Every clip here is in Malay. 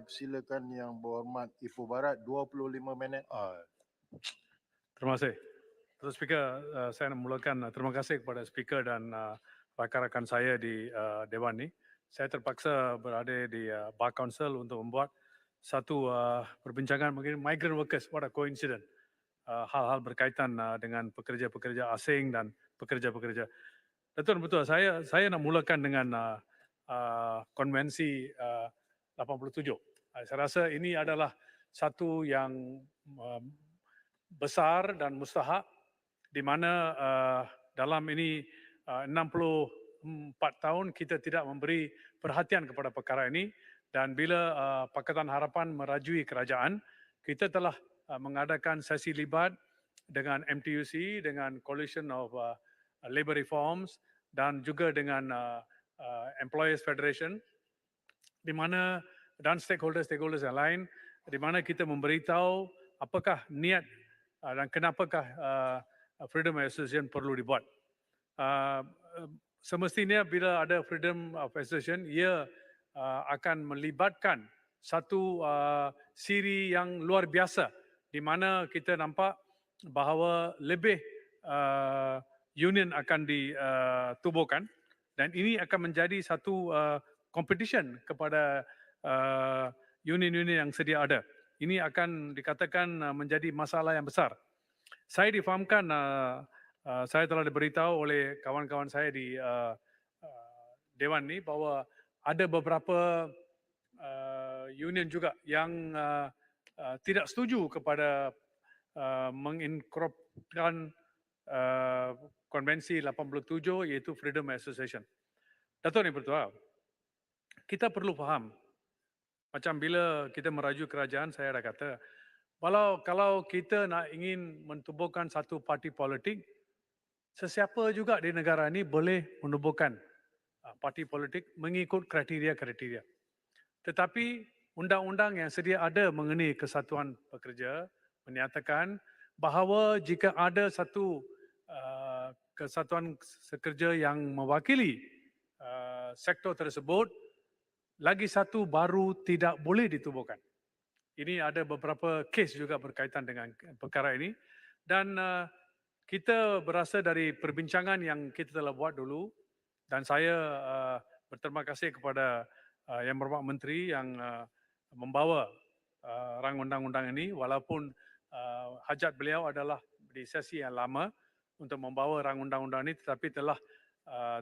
Silakan Yang Berhormat Ipoh Barat 25 minit. Terima kasih. Tuan Speaker, saya nak mulakan terima kasih kepada Speaker dan rakan-rakan saya di Dewan ini. Saya terpaksa berada di Bar Council untuk membuat satu perbincangan mengenai migrant workers. What a coincidence. Hal-hal berkaitan dengan pekerja-pekerja asing dan pekerja-pekerja. Betul, saya nak mulakan dengan konvensi 87. Saya rasa ini adalah satu yang besar dan mustahak di mana dalam ini 64 tahun kita tidak memberi perhatian kepada perkara ini, dan bila Pakatan Harapan merajui kerajaan, kita telah mengadakan sesi libat dengan MTUC, dengan Coalition of Labour Reforms dan juga dengan Employers Federation, di mana dan stakeholders yang lain, di mana kita memberitahu apakah niat dan kenapakah Freedom Association perlu dibuat. Semestinya bila ada Freedom of Association, ia akan melibatkan satu siri yang luar biasa, di mana kita nampak bahawa lebih union akan ditubuhkan, dan ini akan menjadi satu competition kepada union-union yang sedia ada. Ini akan dikatakan menjadi masalah yang besar. Saya difahamkan, saya telah diberitahu oleh kawan-kawan saya di Dewan ini bahawa ada beberapa union juga yang tidak setuju kepada menginkorporasikan konvensi 87 iaitu Freedom Association. Datuk Yang Bertuah, kita perlu faham, macam bila kita meraju kerajaan, saya dah kata, kalau kita nak ingin mentubuhkan satu parti politik, sesiapa juga di negara ini boleh menubuhkan parti politik mengikut kriteria-kriteria. Tetapi undang-undang yang sedia ada mengenai kesatuan pekerja menyatakan bahawa jika ada satu kesatuan pekerja yang mewakili sektor tersebut, lagi satu baru tidak boleh ditubuhkan. Ini ada beberapa kes juga berkaitan dengan perkara ini, dan kita berasa dari perbincangan yang kita telah buat dulu, dan saya berterima kasih kepada Yang Berhormat Menteri yang membawa rang undang-undang ini, walaupun hajat beliau adalah di sesi yang lama untuk membawa rang undang-undang ini, tetapi telah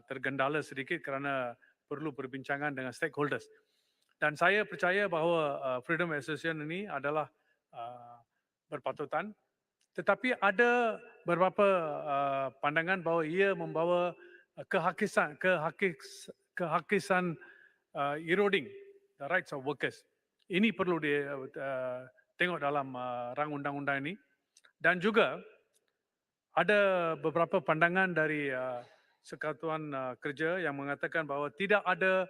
tergendala sedikit kerana perlu perbincangan dengan stakeholders. Dan saya percaya bahawa Freedom Association ini adalah berpatutan, tetapi ada beberapa pandangan bahawa ia membawa kehakisan eroding the rights of workers. Ini perlu tengok dalam rang undang-undang ini. Dan juga ada beberapa pandangan dari Sekatuan Kerja yang mengatakan bahawa tidak ada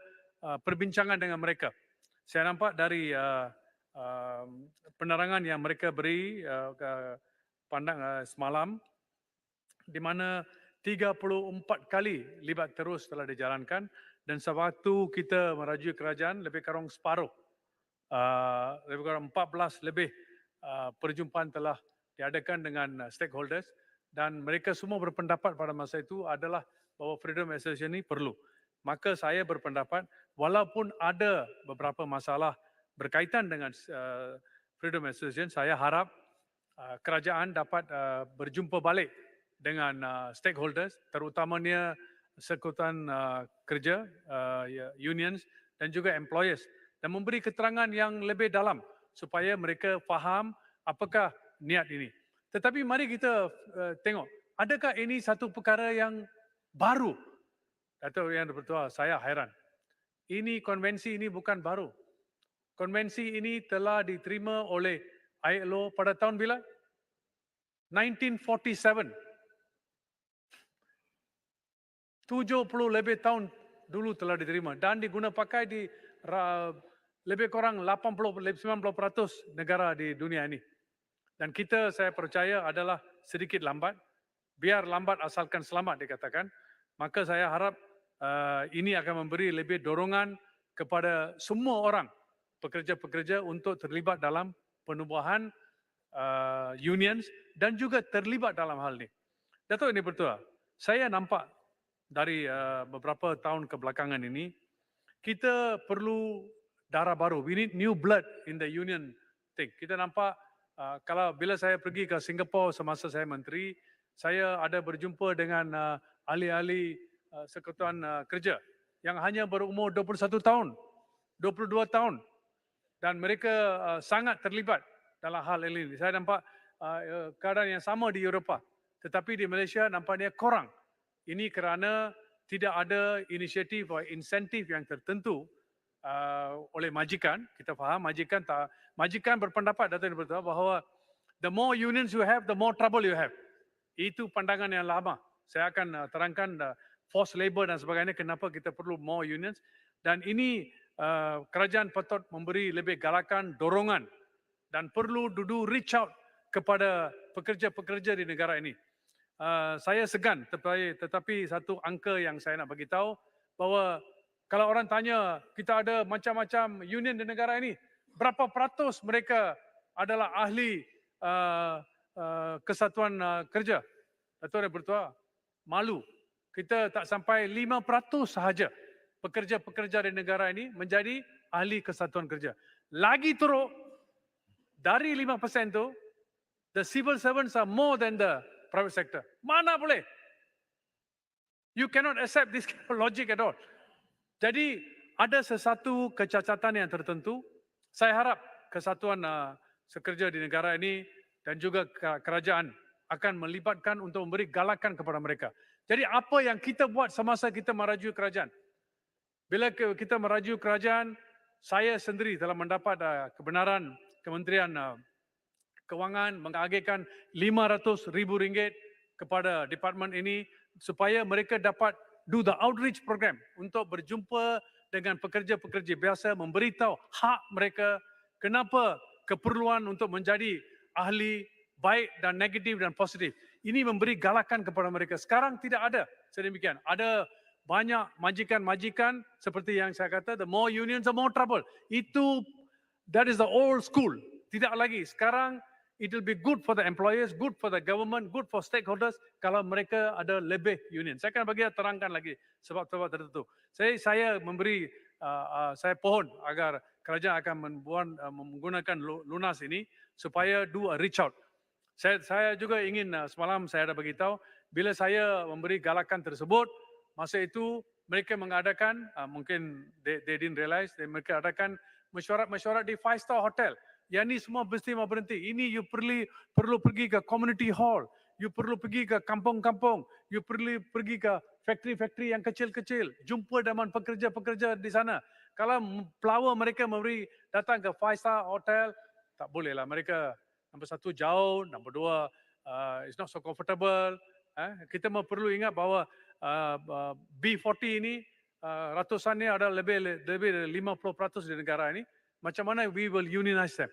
perbincangan dengan mereka. Saya nampak dari penerangan yang mereka beri semalam, di mana 34 kali libat terus telah dijalankan, dan sewaktu kita merajui kerajaan, lebih kurang separuh, lebih kurang 14 lebih perjumpaan telah diadakan dengan stakeholders, dan mereka semua berpendapat pada masa itu adalah bahawa Freedom Association ini perlu. Maka saya berpendapat walaupun ada beberapa masalah berkaitan dengan Freedom Association, saya harap kerajaan dapat berjumpa balik dengan stakeholders, terutamanya Sekutuan Kerja, unions dan juga employers, dan memberi keterangan yang lebih dalam supaya mereka faham apakah niat ini. Tetapi mari kita tengok, adakah ini satu perkara yang baru? Datuk Yang Bertuah, saya hairan. Ini konvensi ini bukan baru. Konvensi ini telah diterima oleh ILO pada tahun bila? 1947. 70 lebih tahun dulu telah diterima dan diguna pakai di lebih kurang 80-90% negara di dunia ini. Dan kita, saya percaya, adalah sedikit lambat. Biar lambat asalkan selamat dikatakan. Maka saya harap ini akan memberi lebih dorongan kepada semua orang pekerja-pekerja untuk terlibat dalam penubuhan unions dan juga terlibat dalam hal ini. Dato' ini betul. Saya nampak dari beberapa tahun kebelakangan ini, kita perlu darah baru. We need new blood in the union thing. Kita nampak kalau bila saya pergi ke Singapura semasa saya menteri, saya ada berjumpa dengan ahli-ahli Persekutuan Kerja yang hanya berumur 21 tahun, 22 tahun dan mereka sangat terlibat dalam hal ini. Saya nampak keadaan yang sama di Eropah, tetapi di Malaysia nampaknya kurang. Ini kerana tidak ada inisiatif atau insentif yang tertentu oleh majikan. Kita faham majikan berpendapat Dato' Betul bahawa the more unions you have, the more trouble you have. Itu pandangan yang lama. Saya akan terangkan forced labor dan sebagainya kenapa kita perlu more unions, dan ini kerajaan patut memberi lebih galakan, dorongan dan perlu reach out kepada pekerja-pekerja di negara ini. Saya segan tetapi satu angka yang saya nak bagi tahu bahawa kalau orang tanya kita ada macam-macam union di negara ini, berapa peratus mereka adalah ahli kesatuan kerja? Dato' Bertua, malu. Kita tak sampai 5% sahaja pekerja-pekerja di negara ini menjadi ahli kesatuan kerja. Lagi teruk, dari 5% tu, the civil servants are more than the private sector. Mana boleh? You cannot accept this kind of logic at all. Jadi ada sesuatu kecacatan yang tertentu. Saya harap kesatuan sekerja di negara ini dan juga kerajaan akan melibatkan untuk memberi galakan kepada mereka. Jadi apa yang kita buat semasa kita merajui kerajaan? Bila kita merajui kerajaan, saya sendiri telah mendapat kebenaran Kementerian Kewangan mengagihkan RM500,000 kepada departmen ini supaya mereka dapat do the outreach program untuk berjumpa dengan pekerja-pekerja biasa, memberitahu hak mereka, kenapa keperluan untuk menjadi ahli baik dan negatif dan positif. Ini memberi galakan kepada mereka. Sekarang tidak ada sedemikian. Ada banyak majikan-majikan seperti yang saya kata, the more unions, the more trouble. That is the old school. Tidak lagi. Sekarang it will be good for the employers, good for the government, good for stakeholders kalau mereka ada lebih union. Saya akan bagi terangkan lagi sebab-sebab tertentu. Saya memberi, saya pohon agar kerajaan akan menggunakan lunas ini supaya do a reach out. Saya juga ingin, semalam saya ada beritahu, bila saya memberi galakan tersebut, masa itu mereka mengadakan, mungkin they didn't realize, mereka adakan mesyuarat-mesyuarat di 5-star hotel. Yang ini semua mesti mau berhenti. Ini you perlu pergi ke community hall, you perlu pergi ke kampung-kampung, you perlu pergi ke factory-factory yang kecil-kecil, jumpa dengan pekerja-pekerja di sana. Kalau pelawar mereka memberi datang ke 5-star hotel, tak bolehlah. Mereka nombor satu jauh, nombor dua it's not so comfortable. Kita perlu ingat bahawa B40 ini ratusannya ada lebih dari 50% di negara ini. Macam mana we will unionize them.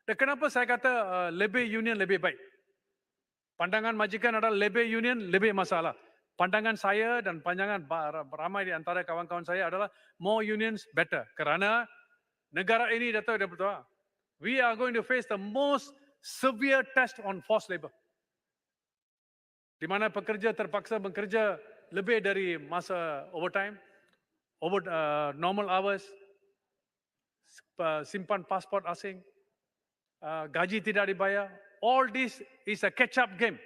Dan kenapa saya kata lebih union lebih baik? Pandangan majikan adalah lebih union lebih masalah. Pandangan saya dan pandangan ramai di antara kawan-kawan saya adalah more unions better. Kerana negara ini, Dato' Betul, we are going to face the most severe test on forced labor. Di mana pekerja terpaksa bekerja lebih dari masa overtime, over normal hours, simpan pasport asing, gaji tidak dibayar. All this is a catch-up game.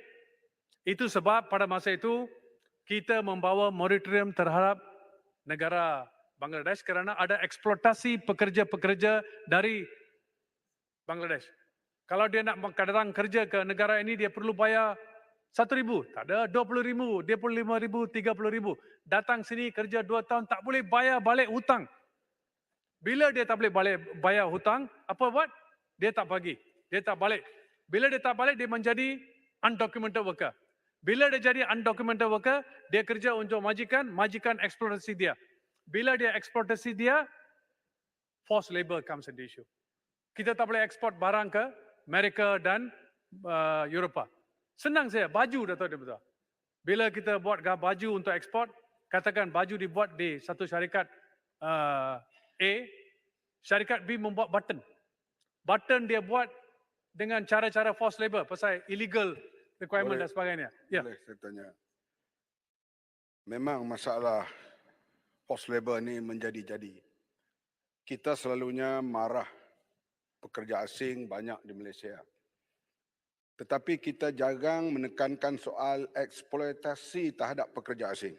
Itu sebab pada masa itu kita membawa moratorium terhadap negara Bangladesh kerana ada eksploitasi pekerja-pekerja dari Bangladesh. Kalau dia nak datang kerja ke negara ini, dia perlu bayar RM1,000. Tak ada, RM20,000, RM25,000, RM30,000. Datang sini kerja 2 tahun, tak boleh bayar balik hutang. Bila dia tak boleh bayar hutang, apa buat? Dia tak bagi. Dia tak balik. Bila dia tak balik, dia menjadi undocumented worker. Bila dia jadi undocumented worker, dia kerja untuk majikan eksploitasi dia. Bila dia eksploitasi dia, forced labor comes into issue. Kita tak boleh ekspor barang ke Amerika dan Eropah. Senang saja, baju Dato' Betul. Bila kita buat baju untuk ekspor, katakan baju dibuat di satu syarikat A, syarikat B membuat button. Button dia buat dengan cara-cara forced labor pasal illegal requirement Boleh. dan sebagainya. Ya. Boleh saya tanya. Memang masalah forced labor ni menjadi-jadi. Kita selalunya marah pekerja asing banyak di Malaysia. Tetapi kita jarang menekankan soal eksploitasi terhadap pekerja asing.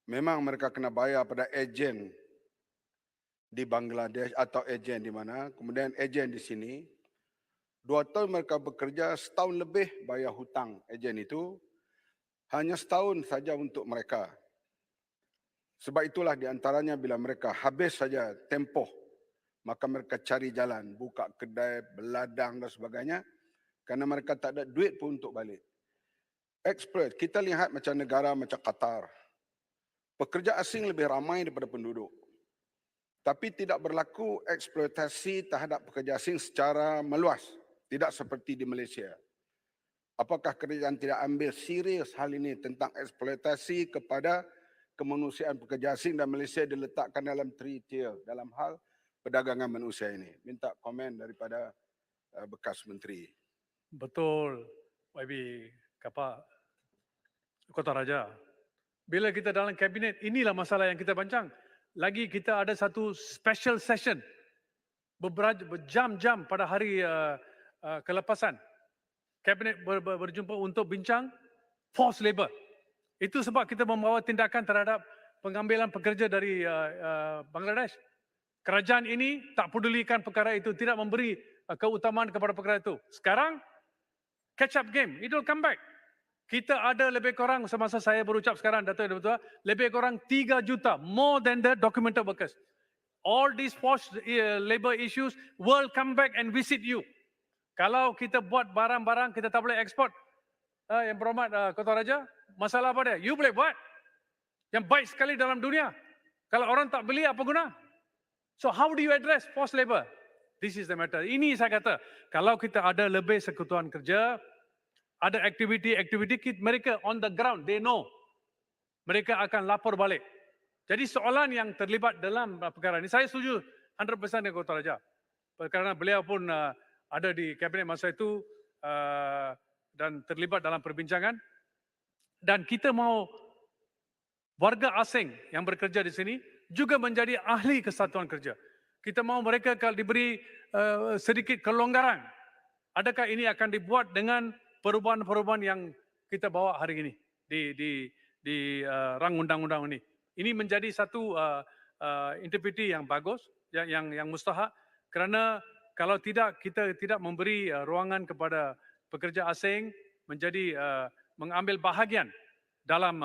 Memang mereka kena bayar pada ejen di Bangladesh atau ejen di mana, kemudian ejen di sini. 2 tahun mereka bekerja, setahun lebih bayar hutang ejen itu, hanya setahun saja untuk mereka. Sebab itulah di antaranya bila mereka habis saja tempoh, maka mereka cari jalan, buka kedai, beladang dan sebagainya, kerana mereka tak ada duit pun untuk balik. Exploit, kita lihat macam negara macam Qatar. Pekerja asing lebih ramai daripada penduduk. Tapi tidak berlaku eksploitasi terhadap pekerja asing secara meluas. Tidak seperti di Malaysia. Apakah kerajaan tidak ambil serius hal ini tentang eksploitasi kepada kemanusiaan pekerja asing dan Malaysia diletakkan dalam 3 tier dalam hal perdagangan manusia ini? Minta komen daripada bekas menteri. Betul, YB Kapak Kota Raja. Bila kita dalam kabinet, inilah masalah yang kita bincang. Lagi kita ada satu special session berjam-jam pada hari kelepasan. Kabinet berjumpa untuk bincang forced labor. Itu sebab kita membawa tindakan terhadap pengambilan pekerja dari Bangladesh. Kerajaan ini tak pedulikan perkara itu, tidak memberi keutamaan kepada perkara itu. Sekarang, catch up game, it will come back. Kita ada lebih kurang, semasa saya berucap sekarang, Dato' Betul, lebih kurang 3 juta, more than the documented workers. All these forced labor issues will come back and visit you. Kalau kita buat barang-barang, kita tak boleh ekspor. Yang berhormat Kota Raja, masalah apa dia? You boleh buat. Yang baik sekali dalam dunia. Kalau orang tak beli, apa guna? So how do you address forced labor? This is the matter. Ini saya kata, kalau kita ada lebih sekutuan kerja, ada aktiviti mereka on the ground, they know. Mereka akan lapor balik. Jadi soalan yang terlibat dalam perkara ini, saya setuju 100% dengan Kota Raja. Kerana beliau pun ada di kabinet masa itu dan terlibat dalam perbincangan. Dan kita mau warga asing yang bekerja di sini juga menjadi ahli kesatuan kerja. Kita mau mereka kalau diberi sedikit kelonggaran. Adakah ini akan dibuat dengan perubahan-perubahan yang kita bawa hari ini di rang undang-undang ini? Ini menjadi satu interpretasi yang bagus, yang mustahak, kerana kalau tidak kita tidak memberi ruangan kepada pekerja asing menjadi mengambil bahagian dalam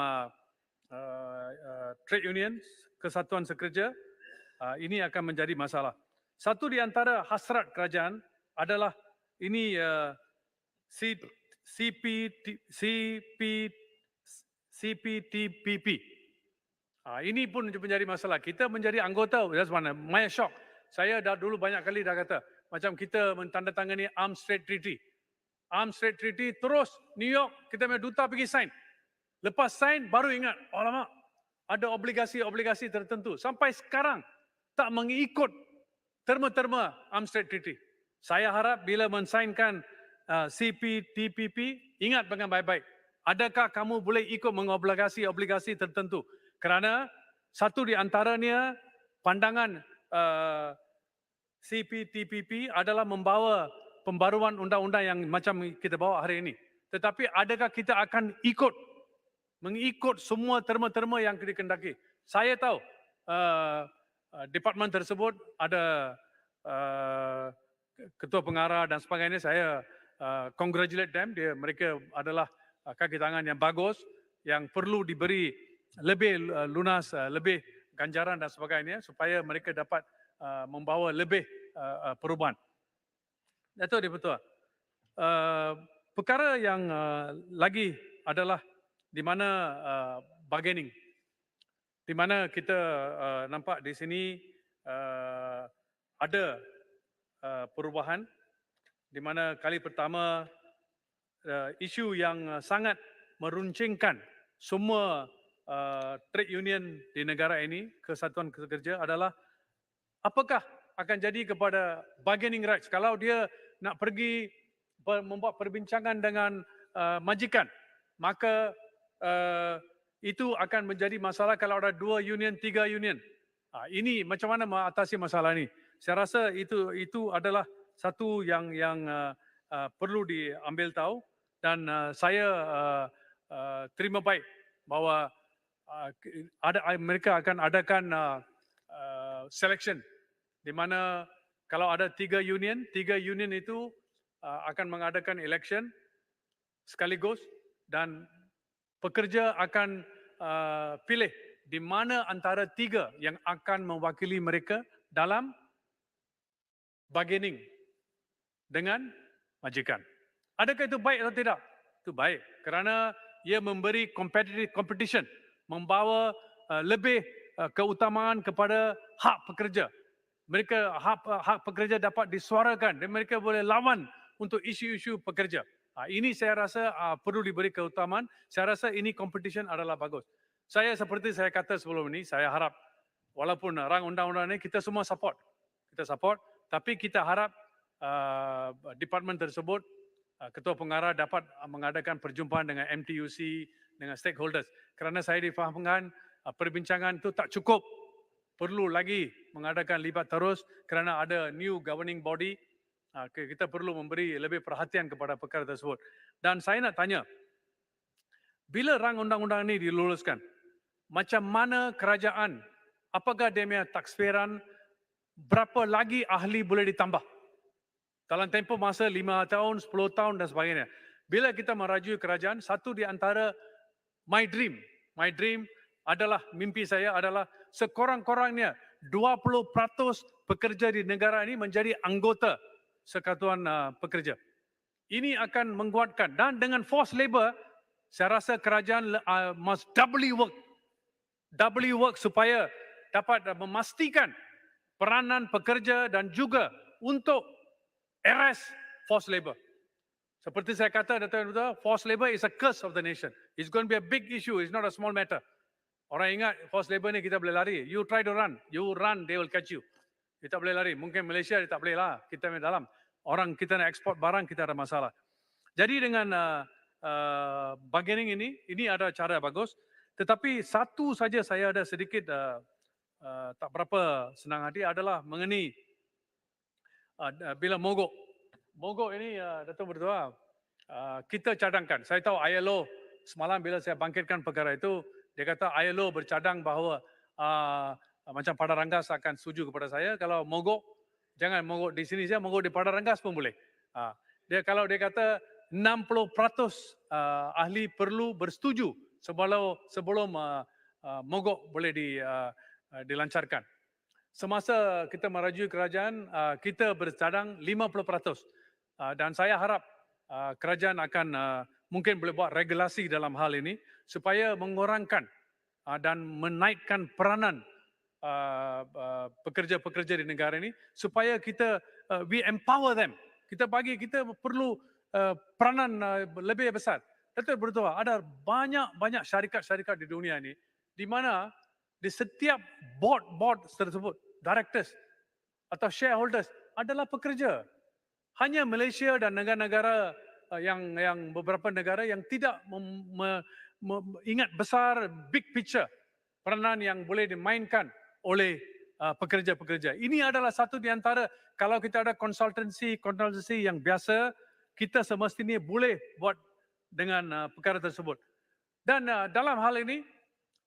trade union, kesatuan sekerja, ini akan menjadi masalah. Satu di antara hasrat kerajaan adalah ini CPTPP. Ini pun menjadi masalah. Kita menjadi anggota, that's one, my shock. Saya dah dulu banyak kali dah kata, macam kita mentandatangani Arms Trade Treaty. Arms Trade Treaty, terus New York, kita punya duta pergi sign. Lepas sign, baru ingat, alamak, ada obligasi-obligasi tertentu. Sampai sekarang, tak mengikut terma-terma Arms Trade Treaty. Saya harap bila mensainkan CPTPP, ingat dengan baik-baik. Adakah kamu boleh ikut mengobligasi-obligasi tertentu? Kerana satu di antaranya pandangan CPTPP adalah membawa pembaruan undang-undang yang macam kita bawa hari ini. Tetapi adakah kita akan mengikut semua terma-terma yang dikendaki? Saya tahu departmen tersebut ada ketua pengarah dan sebagainya. Saya congratulate them. Mereka adalah kaki tangan yang bagus, yang perlu diberi lebih lunas, lebih ganjaran dan sebagainya supaya mereka dapat membawa lebih perubahan. Dato' Betul. Perkara yang lagi adalah di mana bargaining. Di mana kita nampak di sini ada perubahan di mana kali pertama isu yang sangat meruncingkan semua trade union di negara ini, kesatuan kerja adalah apakah akan jadi kepada bargaining rights kalau dia nak pergi membuat perbincangan dengan majikan, maka itu akan menjadi masalah kalau ada 2 union, 3 union. Ini macam mana mengatasi masalah ini? Saya rasa itu adalah satu yang perlu diambil tahu, dan saya terima baik bahawa mereka akan adakan selection di mana kalau ada 3 union itu akan mengadakan election sekaligus, dan pekerja akan pilih di mana antara 3 yang akan mewakili mereka dalam bargaining dengan majikan. Adakah itu baik atau tidak? Itu baik kerana ia memberi competition, membawa lebih keutamaan kepada hak pekerja. Mereka hak pekerja dapat disuarakan dan mereka boleh lawan untuk isu-isu pekerja. Ini saya rasa perlu diberi keutamaan. Saya rasa ini competition adalah bagus. Seperti saya kata sebelum ini, saya harap walaupun rang undang-undang ini kita semua support. Kita support, tapi kita harap departmen tersebut, ketua pengarah dapat mengadakan perjumpaan dengan MTUC, dengan stakeholders. Kerana saya difahamkan perbincangan itu tak cukup. Perlu lagi mengadakan libat terus kerana ada new governing body. Kita perlu memberi lebih perhatian kepada perkara tersebut. Dan saya nak tanya, bila rang undang-undang ini diluluskan, macam mana kerajaan, apakah dia punya taksfiran, berapa lagi ahli boleh ditambah? Dalam tempoh masa 5 tahun, 10 tahun dan sebagainya. Bila kita merajui kerajaan, satu di antara my dream adalah, mimpi saya adalah sekurang-kurangnya 20% pekerja di negara ini menjadi anggota Persekutuan Pekerja. Ini akan menguatkan, dan dengan forced labor, saya rasa kerajaan must doubly work supaya dapat memastikan peranan pekerja dan juga untuk arrest forced labor. Seperti saya kata, Dato' forced labor is a curse of the nation. It's going to be a big issue. It's not a small matter. Orang ingat forced labor ni kita boleh lari. You try to run. You run, they will catch you. Kita boleh lari. Mungkin Malaysia dia tak boleh lah. Kita di dalam. Orang kita nak ekspor barang, kita ada masalah. Jadi dengan bargaining ini ada cara bagus. Tetapi satu saja saya ada sedikit tak berapa senang hati adalah mengenai bila mogok. Mogok ini, Dato' Berdua, kita cadangkan. Saya tahu ILO, semalam bila saya bangkitkan perkara itu, dia kata ILO bercadang bahawa macam Padaranggas akan setuju kepada saya, kalau mogok, jangan mogok di sini saja, mogok di Padaranggas pun boleh. Kalau dia kata 60% ahli perlu bersetuju sebelum mogok boleh dilancarkan. Semasa kita merajui kerajaan, kita bercadang 50%. Dan saya harap kerajaan akan mungkin boleh buat regulasi dalam hal ini supaya mengurangkan dan menaikkan peranan pekerja-pekerja di negara ini supaya kita we empower them. Kita perlu peranan lebih besar. Dato' Berdua, ada banyak syarikat-syarikat di dunia ini di mana di setiap board tersebut, directors atau shareholders adalah pekerja. Hanya Malaysia dan negara-negara yang beberapa negara yang tidak ingat besar big picture peranan yang boleh dimainkan oleh pekerja-pekerja. Ini adalah satu di antara, kalau kita ada konsultansi yang biasa, kita semestinya boleh buat dengan perkara tersebut. Dan dalam hal ini,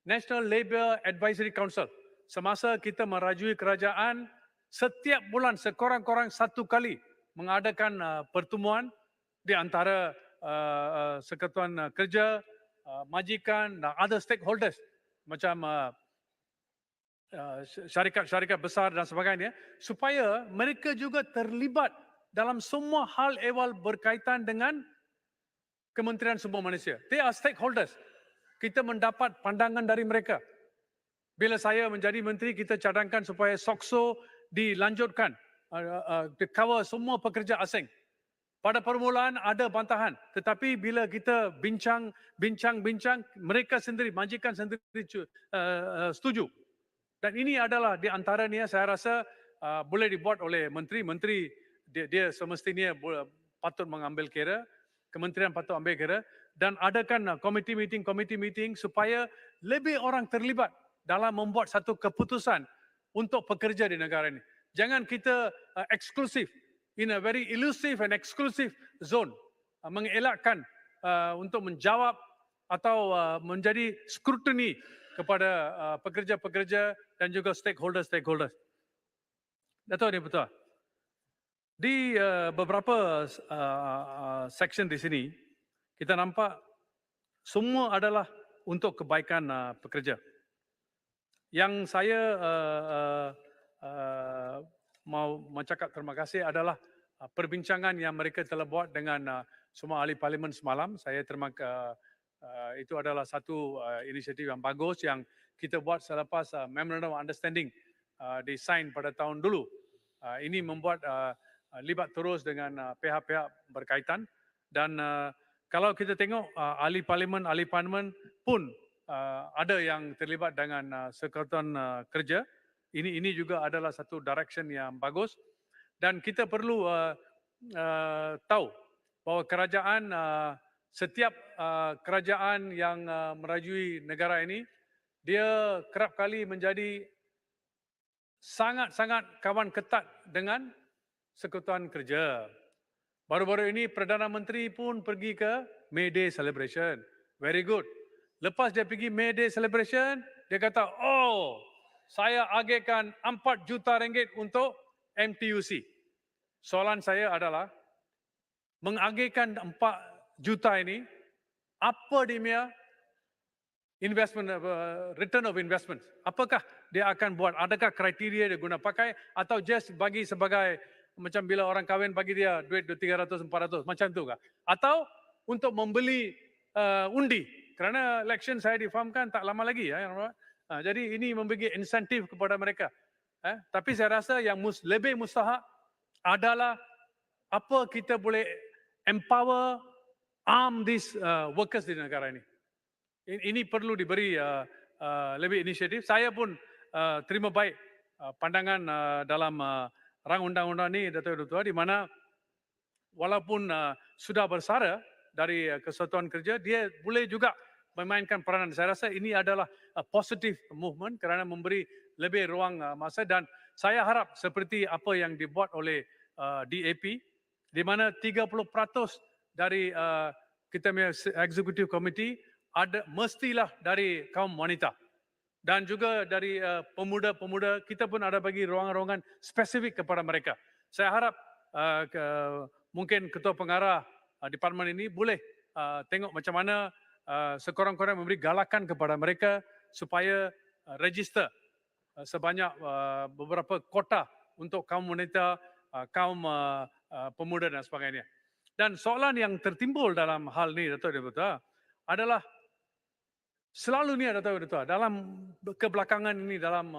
National Labour Advisory Council, semasa kita merajui kerajaan, setiap bulan sekurang-kurang 1 kali mengadakan pertemuan di antara Persekutuan Kerja, majikan dan other stakeholders macam syarikat-syarikat besar dan sebagainya, supaya mereka juga terlibat dalam semua hal ehwal berkaitan dengan Kementerian Sumber Manusia. They are stakeholders. Kita mendapat pandangan dari mereka. Bila saya menjadi menteri, kita cadangkan supaya SOCSO dilanjutkan, cover semua pekerja asing. Pada permulaan ada bantahan, tetapi bila kita bincang, mereka sendiri, majikan sendiri setuju. Dan ini adalah di antaranya, saya rasa boleh dibuat oleh menteri dia semestinya patut mengambil kira, kementerian patut ambil kira dan adakan committee meeting supaya lebih orang terlibat dalam membuat satu keputusan untuk pekerja di negara ini. Jangan kita eksklusif in a very elusive and exclusive zone, mengelakkan untuk menjawab atau menjadi scrutiny kepada pekerja-pekerja dan juga stakeholders. Dato' ini betul. Di beberapa section di sini kita nampak semua adalah untuk kebaikan pekerja. Yang saya mau mencakap terima kasih adalah perbincangan yang mereka telah buat dengan semua ahli parlimen semalam. Saya itu adalah satu inisiatif yang bagus yang kita buat selepas Memorandum of Understanding disign pada tahun dulu. Ini membuat libat terus dengan pihak-pihak berkaitan dan kalau kita tengok ahli parlimen pun ada yang terlibat dengan Persekutuan Kerja. Ini juga adalah satu direction yang bagus dan kita perlu tahu bahawa kerajaan setiap kerajaan yang merajui negara ini dia kerap kali menjadi sangat-sangat kawan ketat dengan Persekutuan Kerja. Baru-baru ini Perdana Menteri pun pergi ke May Day celebration. Very good. Lepas dia pergi May Day celebration, dia kata, "Oh, saya agihkan 4 juta ringgit untuk MTUC." Soalan saya adalah, mengagihkan 4 juta ini, apa dia investment, return of investment? Apakah dia akan buat? Adakah kriteria dia guna pakai atau just bagi sebagai macam bila orang kahwin bagi dia duit 300, 400 macam tu kah? Atau untuk membeli undi? Kerana election saya difahamkan tak lama lagi ya. Jadi ini memberi insentif kepada mereka. Tapi saya rasa yang lebih mustahak adalah apa kita boleh empower, arm these workers di negara ini. Ini perlu diberi lebih inisiatif. Saya pun terima baik pandangan dalam rang undang-undang ini, Dato' Dr. di mana walaupun sudah bersara dari Kesatuan Kerja, dia boleh juga memainkan peranan. Saya rasa ini adalah positive movement kerana memberi lebih ruang masa dan saya harap seperti apa yang dibuat oleh DAP, di mana 30% dari kita punya Executive Committee mestilah dari kaum wanita. Dan juga dari pemuda-pemuda, kita pun ada bagi ruangan-ruangan spesifik kepada mereka. Saya harap mungkin Ketua Pengarah Departemen ini boleh tengok macam mana sekurang-kurang memberi galakan kepada mereka supaya register sebanyak beberapa kota untuk kaum wanita, kaum pemuda dan sebagainya. Dan soalan yang tertimbul dalam hal ini, Dato' Deputa, adalah selalu ni Dato' Deputa, dalam kebelakangan ini dalam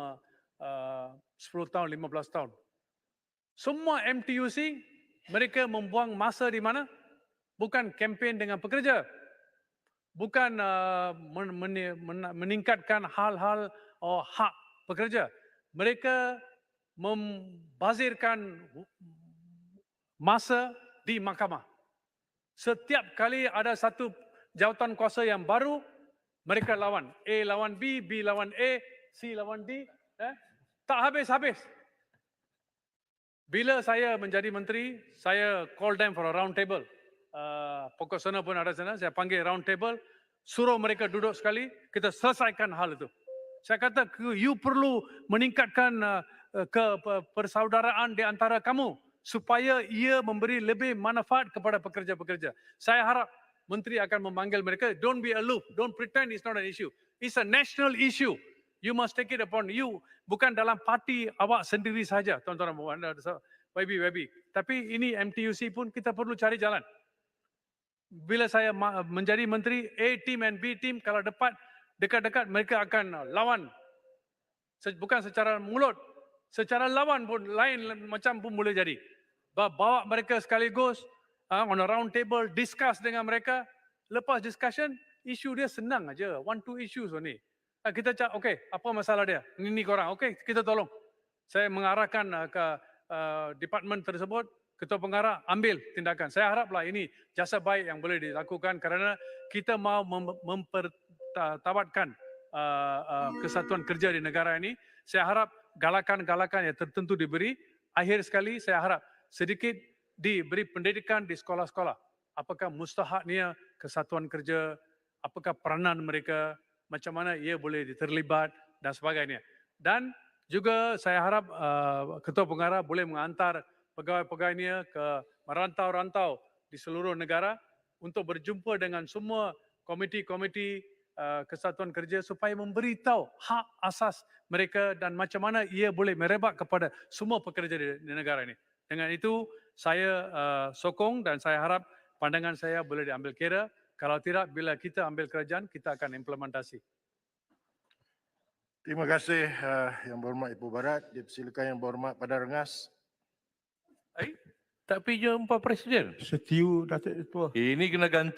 10 tahun, 15 tahun, semua MTUC mereka membuang masa di mana? Bukan kempen dengan pekerja, bukan meningkatkan hal-hal hak pekerja. Mereka membazirkan masa di mahkamah. Setiap kali ada satu jawatan kuasa yang baru, mereka lawan. A lawan B, B lawan A, C lawan D. Tak habis-habis. Bila saya menjadi menteri, saya call them for a round table. Pokok sana pun ada sana, saya panggil round table, suruh mereka duduk sekali, kita selesaikan hal itu. Saya kata, you perlu meningkatkan persaudaraan di antara kamu supaya ia memberi lebih manfaat kepada pekerja-pekerja. Saya harap menteri akan memanggil mereka, don't be aloof, don't pretend it's not an issue. It's a national issue. You must take it upon you. Bukan dalam parti awak sendiri saja, tuan-tuan dan puan, YB. Tapi ini MTUC pun kita perlu cari jalan. Bila saya menjadi menteri, A team and B team kalau dekat-dekat mereka akan lawan. Bukan secara mulut, secara lawan pun lain macam pun boleh jadi. Bawa mereka sekaligus on a round table, discuss dengan mereka. Lepas discussion, isu dia senang aja. 1-2 issues ni. Kita cakap, okay, apa masalah dia? Ini korang, okay, kita tolong. Saya mengarahkan ke departmen tersebut, ketua pengarah ambil tindakan. Saya haraplah ini jasa baik yang boleh dilakukan kerana kita mau mempertabatkan kesatuan kerja di negara ini. Saya harap galakan-galakan yang tertentu diberi. Akhir sekali saya harap sedikit diberi pendidikan di sekolah-sekolah. Apakah mustahaknya kesatuan kerja, apakah peranan mereka, macam mana ia boleh terlibat dan sebagainya. Dan juga saya harap ketua pengarah boleh mengantar pegawai-pegawainya ke merantau-rantau di seluruh negara untuk berjumpa dengan semua komiti-komiti kesatuan kerja supaya memberitahu hak asas mereka dan macam mana ia boleh merebak kepada semua pekerja di negara ini. Dengan itu saya sokong dan saya harap pandangan saya boleh diambil kira. Kalau tidak, bila kita ambil kerajaan, kita akan implementasi. Terima kasih Yang Berhormat Ipoh Barat. Dipersilakan Yang Berhormat Padang Rengas. Tak pergi jumpa Presiden. Setiu Datuk Ketua. Ini kena gantung.